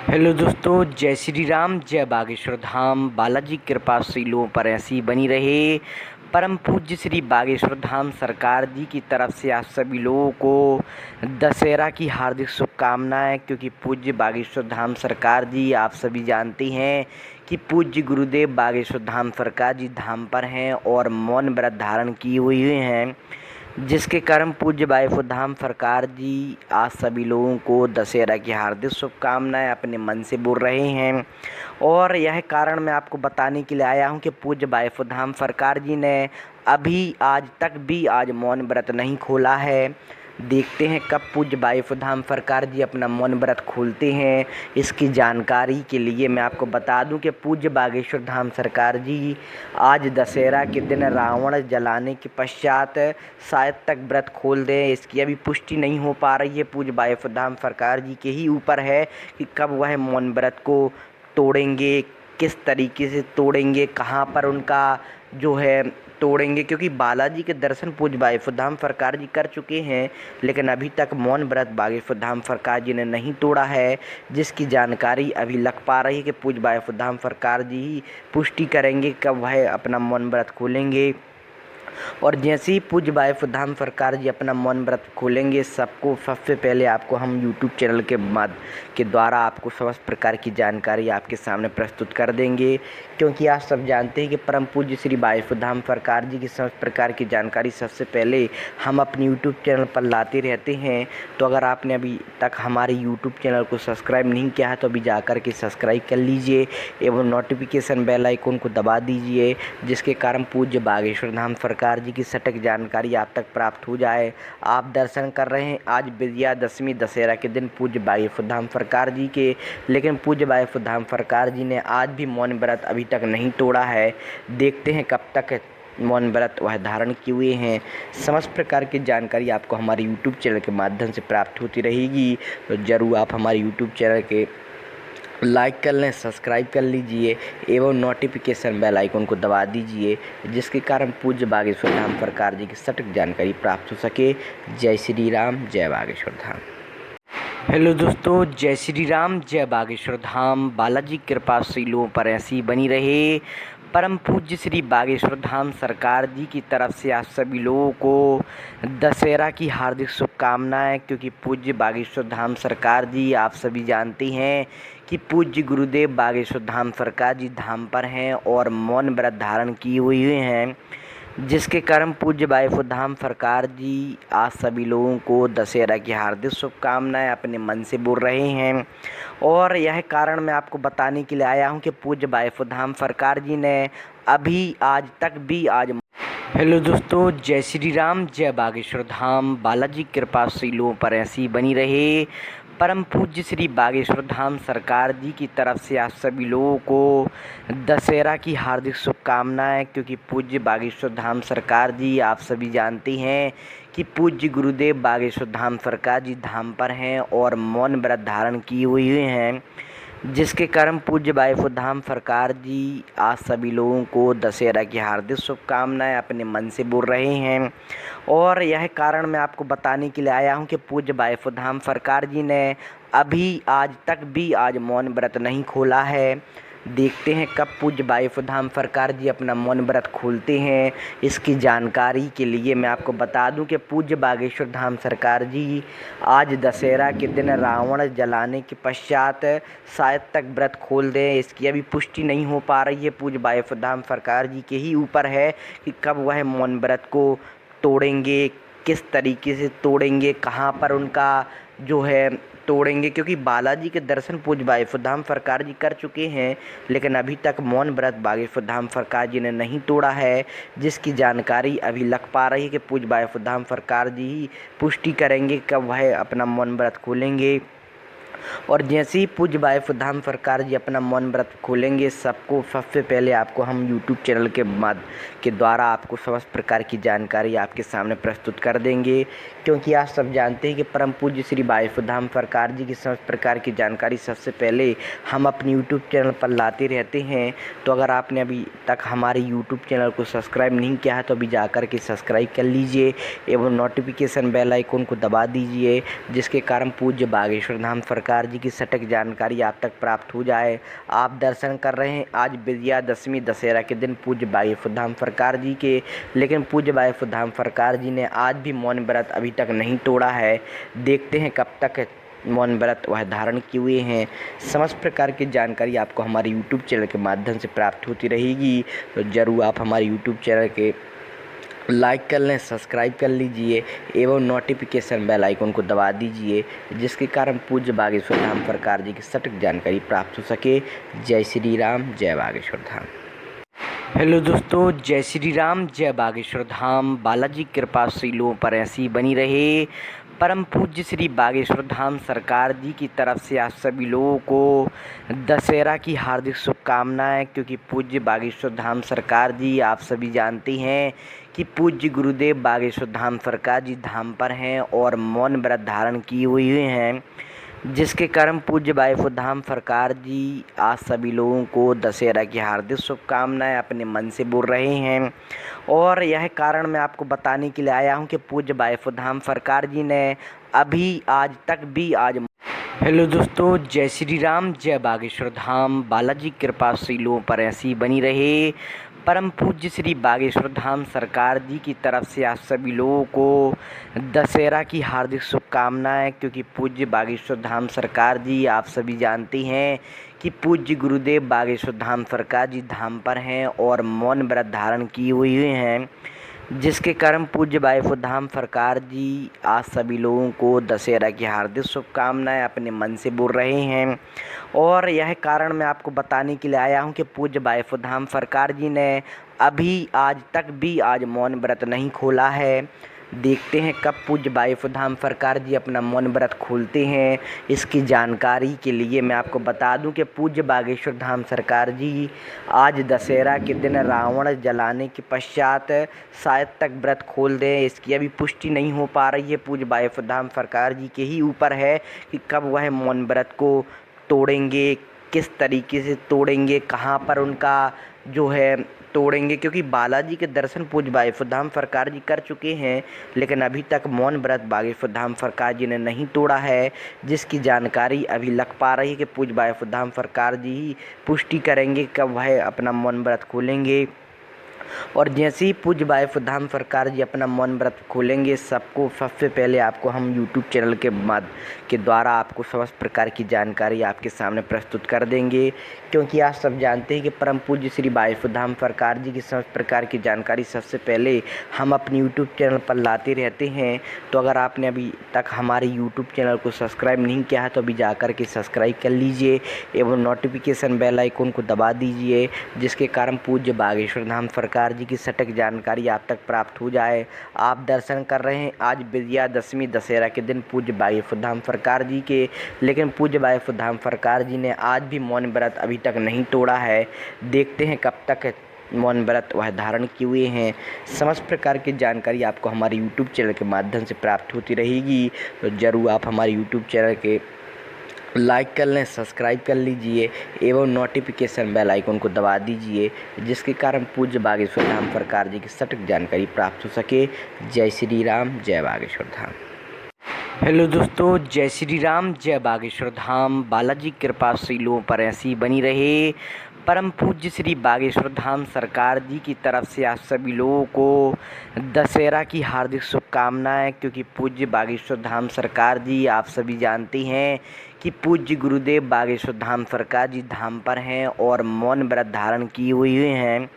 Hello दोस्तों, जय श्री राम, जय बागेश्वर धाम। बालाजी की कृपा श्रीलों पर ऐसी बनी रहे। परम पूज्य श्री बागेश्वर धाम सरकार जी की तरफ से आप सभी लोगों को दशहरा की हार्दिक शुभकामनाएं। क्योंकि पूज्य बागेश्वर धाम सरकार जी आप सभी जानते हैं कि पूज्य गुरुदेव बागेश्वर धाम सरकार जी धाम पर हैं और मौन व्रत धारण किए हुए हैं, जिसके कारण पूज्य बागेश्वर धाम सरकार जी आज सभी लोगों को दशहरा की हार्दिक शुभकामनाएं अपने मन से बोल रहे हैं। और यह कारण मैं आपको बताने के लिए आया हूं कि पूज्य बागेश्वर धाम सरकार जी ने अभी आज तक भी आज मौन व्रत नहीं खोला है। देखते हैं कब पूज्य बागेश्वर धाम सरकार जी अपना मौन व्रत खोलते हैं। इसकी जानकारी के लिए मैं आपको बता दूं कि पूज्य बागेश्वर धाम सरकार जी आज दशहरा के दिन रावण जलाने के पश्चात शायद तक व्रत खोल दें। इसकी अभी पुष्टि नहीं हो पा रही है। पूज्य बागेश्वर धाम सरकार जी के ही ऊपर है कि कब वह मौन व्रत को तोड़ेंगे, किस तरीके से तोड़ेंगे, कहाँ पर उनका जो है तोड़ेंगे। क्योंकि बालाजी के दर्शन पूज्य बागेश्वर धाम सरकार जी कर चुके हैं, लेकिन अभी तक मौन व्रत बागेश्वर धाम सरकार जी ने नहीं तोड़ा है, जिसकी जानकारी अभी लग पा रही है कि पूज्य बागेश्वर धाम सरकार जी ही पुष्टि करेंगे कब वह अपना मौन व्रत खोलेंगे। और जैसे ही पूज्य बागेश्वर धाम सरकार जी अपना मौन व्रत खोलेंगे, सबसे पहले आपको हम यूट्यूब चैनल के द्वारा आपको समस्त प्रकार की जानकारी आपके सामने प्रस्तुत कर देंगे। क्योंकि आप सब जानते हैं कि परम पूज्य श्री बागेश्वर धाम सरकार जी की समस्त प्रकार की जानकारी सबसे पहले हम अपने यूट्यूब चैनल पर लाते रहते हैं। तो अगर आपने अभी तक हमारे यूट्यूब चैनल को सब्सक्राइब नहीं किया है तो अभी जाकर के सब्सक्राइब कर लीजिए एवं नोटिफिकेशन बेल आइकन को दबा दीजिए, जिसके कारण पूज्य बागेश्वर धाम सरकार जी की सटीक जानकारी आप तक प्राप्त हो जाए। आप दर्शन कर रहे हैं आज विजयादशमी दशहरा के दिन पूज्य बागेश्वर धाम सरकार जी के, लेकिन पूज्य बागेश्वर धाम सरकार जी ने आज भी मौन व्रत अभी तक नहीं तोड़ा है। देखते हैं कब तक मौन व्रत वह धारण किए हुए हैं। समस्त प्रकार की जानकारी आपको हमारे यूट्यूब चैनल के माध्यम से प्राप्त होती रहेगी। तो ज़रूर आप हमारे यूट्यूब चैनल के लाइक कर लें, सब्सक्राइब कर लीजिए एवं नोटिफिकेशन बेल आइकन को दबा दीजिए, जिसके कारण पूज्य बागेश्वर धाम सरकार जी की सटीक जानकारी प्राप्त हो सके। जय श्री राम, जय बागेश्वर धाम। हेलो दोस्तों, जय श्री राम, जय बागेश्वर धाम। बालाजी की कृपा श्रीलों पर ऐसी बनी रहे। परम पूज्य श्री बागेश्वर धाम सरकार जी की तरफ से आप सभी लोगों को दशहरा की हार्दिक शुभकामनाएं। क्योंकि पूज्य बागेश्वर धाम सरकार जी आप सभी जानते हैं कि पूज्य गुरुदेव बागेश्वर धाम सरकार जी धाम पर हैं और मौन व्रत धारण किए हुए हैं, जिसके कारण पूज्य बागेश्वर धाम सरकार जी आज सभी लोगों को दशहरा की हार्दिक शुभकामनाएं अपने मन से बोल रहे हैं। और यह कारण मैं आपको बताने के लिए आया हूं कि पूज्य बागेश्वर धाम सरकार जी ने अभी आज तक भी आज हेलो दोस्तों, जय श्री राम, जय बागेश्वर धाम। बालाजी की कृपा श्रीलों पर ऐसी बनी रहे। परम पूज्य श्री बागेश्वर धाम सरकार जी की तरफ से आप सभी लोगों को दशहरा की हार्दिक शुभकामनाएं। क्योंकि पूज्य बागेश्वर धाम सरकार जी आप सभी जानते हैं कि पूज्य गुरुदेव बागेश्वर धाम सरकार जी धाम पर हैं और मौन व्रत धारण किए हुए हैं, जिसके कारण पूज्य बागेश्वर धाम सरकार जी आज सभी लोगों को दशहरा की हार्दिक शुभकामनाएं अपने मन से बोल रहे हैं। और यह कारण मैं आपको बताने के लिए आया हूं कि पूज्य बागेश्वर धाम सरकार जी ने अभी आज तक भी आज मौन व्रत नहीं खोला है। देखते हैं कब पूज्य बागेश्वर धाम सरकार जी अपना मौन व्रत खोलते हैं। इसकी जानकारी के लिए मैं आपको बता दूं कि पूज्य बागेश्वर धाम सरकार जी आज दशहरा के दिन रावण जलाने के पश्चात शायद तक व्रत खोल दें। इसकी अभी पुष्टि नहीं हो पा रही है। पूज्य बागेश्वर धाम सरकार जी के ही ऊपर है कि कब वह मौन व्रत को तोड़ेंगे, किस तरीके से तोड़ेंगे, कहाँ पर उनका जो है तोड़ेंगे। क्योंकि बालाजी के दर्शन पूज्य बागेश्वर धाम सरकार जी कर चुके हैं, लेकिन अभी तक मौन व्रत बागेश्वर धाम सरकार जी ने नहीं तोड़ा है, जिसकी जानकारी अभी लग पा रही है कि पूज्य बागेश्वर धाम सरकार जी ही पुष्टि करेंगे कब वह अपना मौन व्रत खोलेंगे। और जैसे ही पूज्य बागेश्वर धाम सरकार जी अपना मौन व्रत खोलेंगे, सबसे पहले आपको हम यूट्यूब चैनल के द्वारा आपको समस्त प्रकार की जानकारी आपके सामने प्रस्तुत कर देंगे। क्योंकि आप सब जानते हैं कि परम पूज्य श्री बागेश्वर धाम सरकार जी की समस्त प्रकार की जानकारी सबसे पहले हम अपने यूट्यूब चैनल पर लाते रहते हैं। तो अगर आपने अभी तक हमारे यूट्यूब चैनल को सब्सक्राइब नहीं किया है तो अभी जाकर के सब्सक्राइब कर लीजिए एवं नोटिफिकेशन बेल आइकन को दबा दीजिए, जिसके कारण पूज्य बागेश्वर धाम सरकार सरकार जी की सटीक जानकारी आप तक प्राप्त हो जाए। आप दर्शन कर रहे हैं आज विजयादशमी दशहरा के दिन पूज्य बागेश्वर धाम सरकार जी के, लेकिन पूज्य बागेश्वर धाम सरकार जी ने आज भी मौन व्रत अभी तक नहीं तोड़ा है। देखते हैं कब तक मौन व्रत वह धारण किए हुए हैं। समस्त प्रकार की जानकारी आपको हमारे यूट्यूब चैनल के माध्यम से प्राप्त होती रहेगी, तो ज़रूर आप हमारे यूट्यूब चैनल के लाइक कर लें, सब्सक्राइब कर लीजिए एवं नोटिफिकेशन बेल आइकन को दबा दीजिए, जिसके कारण पूज्य बागेश्वर धाम सरकार जी की सटीक जानकारी प्राप्त हो सके। जय श्री राम, जय बागेश्वर धाम। हेलो दोस्तों, जय श्री राम, जय बागेश्वर धाम। बालाजी कृपा शीलों पर ऐसी बनी रहे। परम पूज्य श्री बागेश्वर धाम सरकार जी की तरफ से आप सभी लोगों को दशहरा की हार्दिक शुभकामनाएं, क्योंकि पूज्य बागेश्वर धाम सरकार जी आप सभी जानते हैं कि पूज्य गुरुदेव बागेश्वर धाम सरकार जी धाम पर हैं और मौन व्रत धारण किए हुए हैं, जिसके कारण पूज्य बागेश्वर धाम सरकार जी आज सभी लोगों को दशहरा की हार्दिक शुभकामनाएं अपने मन से बोल रहे हैं। और यह कारण मैं आपको बताने के लिए आया हूं कि पूज्य बागेश्वर धाम सरकार जी ने अभी आज तक भी आज हेलो दोस्तों, जय श्री राम, जय बागेश्वर धाम। बालाजी कृपा शीलों पर ऐसी बनी रहे। परम पूज्य श्री बागेश्वर धाम सरकार जी की तरफ से आप सभी लोगों को दशहरा की हार्दिक शुभकामनाएं, क्योंकि पूज्य बागेश्वर धाम सरकार जी आप सभी जानते हैं कि पूज्य गुरुदेव बागेश्वर धाम सरकार जी धाम पर हैं और मौन व्रत धारण किए हुए हैं, जिसके कारण पूज्य बागेश्वर धाम सरकार जी आज सभी लोगों को दशहरा की हार्दिक शुभकामनाएं अपने मन से बोल रहे हैं। और यह कारण मैं आपको बताने के लिए आया हूं कि पूज्य बागेश्वर धाम सरकार जी ने अभी आज तक भी आज मौन व्रत नहीं खोला है। देखते हैं कब पूज्य बागेश्वर धाम सरकार जी अपना मौन व्रत खोलते हैं। इसकी जानकारी के लिए मैं आपको बता दूं कि पूज्य बागेश्वर धाम सरकार जी आज दशहरा के दिन रावण जलाने के पश्चात शायद तक व्रत खोल दें। इसकी अभी पुष्टि नहीं हो पा रही है। पूज्य बागेश्वर धाम सरकार जी के ही ऊपर है कि कब वह मौन व्रत को तोड़ेंगे, किस तरीके से तोड़ेंगे, कहाँ पर उनका जो है तोड़ेंगे, क्योंकि बालाजी के दर्शन पूज्य बागेश्वर धाम सरकार जी कर चुके हैं, लेकिन अभी तक मौन व्रत बागेश्वर धाम सरकार जी ने नहीं तोड़ा है, जिसकी जानकारी अभी लग पा रही है कि पूज्य बागेश्वर धाम सरकार जी ही पुष्टि करेंगे कब वह अपना मौन व्रत खोलेंगे। और जैसे ही पूज्य बागेश्वर धाम सरकार जी अपना मौन व्रत खोलेंगे, सबसे पहले आपको हम यूट्यूब चैनल के द्वारा आपको समस्त प्रकार की जानकारी आपके सामने प्रस्तुत कर देंगे, क्योंकि आप सब जानते हैं कि परम पूज्य श्री बागेश्वर धाम सरकार जी की समस्त प्रकार की जानकारी सबसे पहले हम अपने यूट्यूब चैनल पर लाते रहते हैं। तो अगर आपने अभी तक हमारे यूट्यूब चैनल को सब्सक्राइब नहीं किया है तो अभी जाकर के सब्सक्राइब कर लीजिए एवं नोटिफिकेशन बेल आइकन को दबा दीजिए, जिसके कारण पूज्य बागेश्वर धाम सरकार जी की सटीक जानकारी आप तक प्राप्त हो जाए। आप दर्शन कर रहे हैं आज विजयादशमी दशहरा के दिन पूज्य बागेश्वर धाम सरकार जी के, लेकिन पूज्य बागेश्वर धाम सरकार जी ने आज भी मौन व्रत अभी तक नहीं तोड़ा है। देखते हैं कब तक मौन व्रत वह धारण किए हुए हैं। समस्त प्रकार की जानकारी आपको हमारे यूट्यूब चैनल के माध्यम से प्राप्त होती रहेगी, तो ज़रूर आप हमारे यूट्यूब चैनल के लाइक कर लें, सब्सक्राइब कर लीजिए एवं नोटिफिकेशन बेल आइकन को दबा दीजिए, जिसके कारण पूज्य बागेश्वर धाम सरकार जी की सटीक जानकारी प्राप्त हो सके। जय श्री राम, जय बागेश्वर धाम। हेलो दोस्तों, जय श्री राम, जय बागेश्वर धाम। बालाजी कृपा शीलों पर ऐसी बनी रहे। परम पूज्य श्री बागेश्वर धाम सरकार जी की तरफ से आप सभी लोगों को दशहरा की हार्दिक शुभकामनाएं, क्योंकि पूज्य बागेश्वर धाम सरकार जी आप सभी जानते हैं कि पूज्य गुरुदेव बागेश्वर धाम सरकार जी धाम पर हैं और मौन व्रत धारण किए हुए हैं,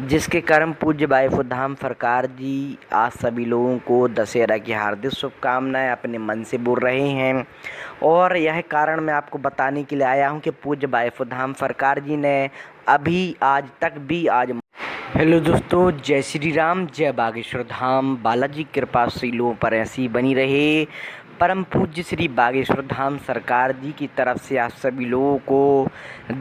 जिसके कारण पूज्य बागेश्वर धाम सरकार जी आज सभी लोगों को दशहरा की हार्दिक शुभकामनाएं अपने मन से बोल रहे हैं। और यह कारण मैं आपको बताने के लिए आया हूं कि पूज्य बागेश्वर धाम सरकार जी ने अभी आज तक भी आज हेलो दोस्तों, जय श्री राम, जय बागेश्वर धाम। बालाजी कृपा शीलों पर ऐसी बनी रहे। परम पूज्य श्री बागेश्वर धाम सरकार जी की तरफ से आप सभी लोगों को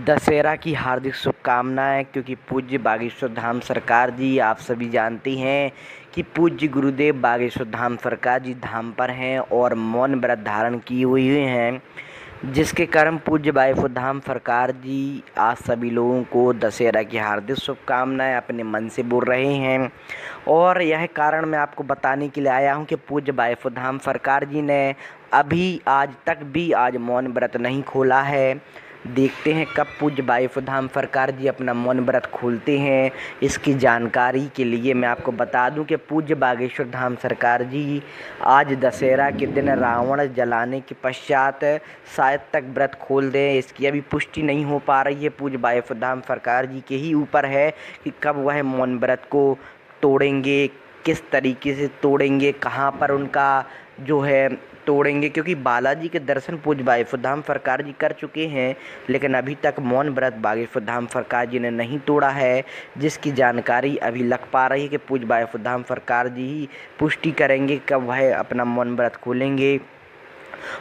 दशहरा की हार्दिक शुभकामनाएं, क्योंकि पूज्य बागेश्वर धाम सरकार जी आप सभी जानते हैं कि पूज्य गुरुदेव बागेश्वर धाम सरकार जी धाम पर हैं और मौन व्रत धारण किए हुए हैं, जिसके कारण पूज्य बागेश्वर धाम सरकार जी आज सभी लोगों को दशहरा की हार्दिक शुभकामनाएं अपने मन से बोल रहे हैं। और यह कारण मैं आपको बताने के लिए आया हूं कि पूज्य बागेश्वर धाम सरकार जी ने अभी आज तक भी आज मौन व्रत नहीं खोला है। देखते हैं कब पूज्य बागेश्वर धाम सरकार जी अपना मौन व्रत खोलते हैं। इसकी जानकारी के लिए मैं आपको बता दूं कि पूज्य बागेश्वर धाम सरकार जी आज दशहरा के दिन रावण जलाने के पश्चात शायद तक व्रत खोल दें। इसकी अभी पुष्टि नहीं हो पा रही है। पूज्य बागेश्वर धाम सरकार जी के ही ऊपर है कि कब वह मौन व्रत को तोड़ेंगे, किस तरीके से तोड़ेंगे, कहाँ पर उनका जो है तोड़ेंगे, क्योंकि बालाजी के दर्शन पूज्य बागेश्वर धाम सरकार जी कर चुके हैं, लेकिन अभी तक मौन व्रत बागेश्वर धाम सरकार जी ने नहीं तोड़ा है। जिसकी जानकारी अभी लग पा रही है कि पूज्य बागेश्वर धाम सरकार जी ही पुष्टि करेंगे कब वह अपना मौन व्रत खोलेंगे।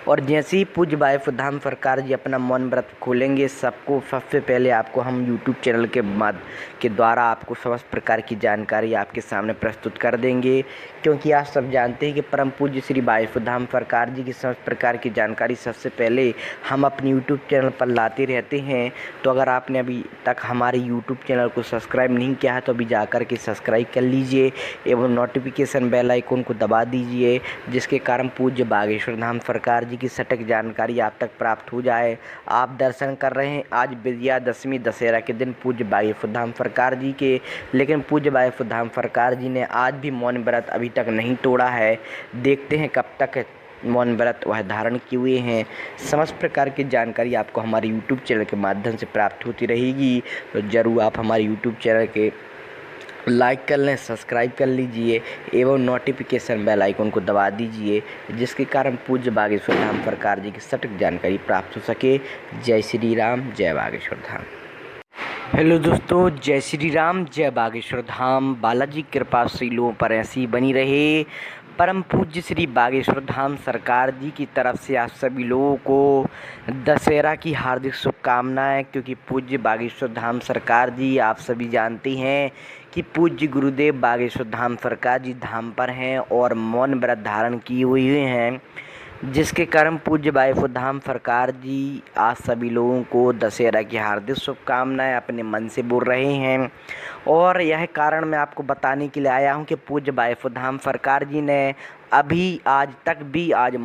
और जैसे ही पूज्य बागेश्वर धाम सरकार जी अपना मौन व्रत खोलेंगे, सबसे पहले आपको हम यूट्यूब चैनल के द्वारा आपको समस्त प्रकार की जानकारी आपके सामने प्रस्तुत कर देंगे। क्योंकि आप सब जानते हैं कि परम पूज्य श्री बागेश्वर धाम सरकार जी की समस्त प्रकार की जानकारी सबसे पहले हम अपने यूट्यूब चैनल पर लाते रहते हैं। तो अगर आपने अभी तक हमारे यूट्यूब चैनल को सब्सक्राइब नहीं किया है तो अभी जाकर के सब्सक्राइब कर लीजिए एवं नोटिफिकेशन बेल आइकन को दबा दीजिए, जिसके कारण पूज्य बागेश्वर धाम सरकार जी की सटीक जानकारी आप तक प्राप्त हो जाए। आप दर्शन कर रहे हैं आज विजयादशमी दशहरा के दिन पूज्य बागेश्वर धाम सरकार जी के, लेकिन पूज्य बागेश्वर धाम सरकार जी ने आज भी मौन व्रत अभी तक नहीं तोड़ा है। देखते हैं कब तक मौन व्रत वह धारण किए हुए हैं। समस्त प्रकार की जानकारी आपको हमारे यूट्यूब चैनल के माध्यम से प्राप्त होती रहेगी। तो ज़रूर आप हमारे यूट्यूब चैनल के लाइक कर लें, सब्सक्राइब कर लीजिए एवं नोटिफिकेशन बेल आइकन को दबा दीजिए, जिसके कारण पूज्य बागेश्वर धाम सरकार जी की सटीक जानकारी प्राप्त हो सके। जय श्री राम, जय बागेश्वर धाम। हेलो दोस्तों, जय श्री राम, जय बागेश्वर धाम। बालाजी कृपा श्रीलों पर ऐसी बनी रहे। परम पूज्य श्री बागेश्वर धाम सरकार जी की तरफ से आप सभी लोगों को दशहरा की हार्दिक शुभकामनाएं। क्योंकि पूज्य बागेश्वर धाम सरकार जी आप सभी जानते हैं कि पूज्य गुरुदेव बागेश्वर धाम सरकार जी धाम पर हैं और मौन व्रत धारण किए हुए हैं, जिसके कारण पूज्य बागेश्वर धाम सरकार जी आज सभी लोगों को दशहरा की हार्दिक शुभकामनाएं अपने मन से बोल रहे हैं। और यह कारण मैं आपको बताने के लिए आया हूं कि पूज्य बागेश्वर धाम सरकार जी ने अभी आज तक भी आज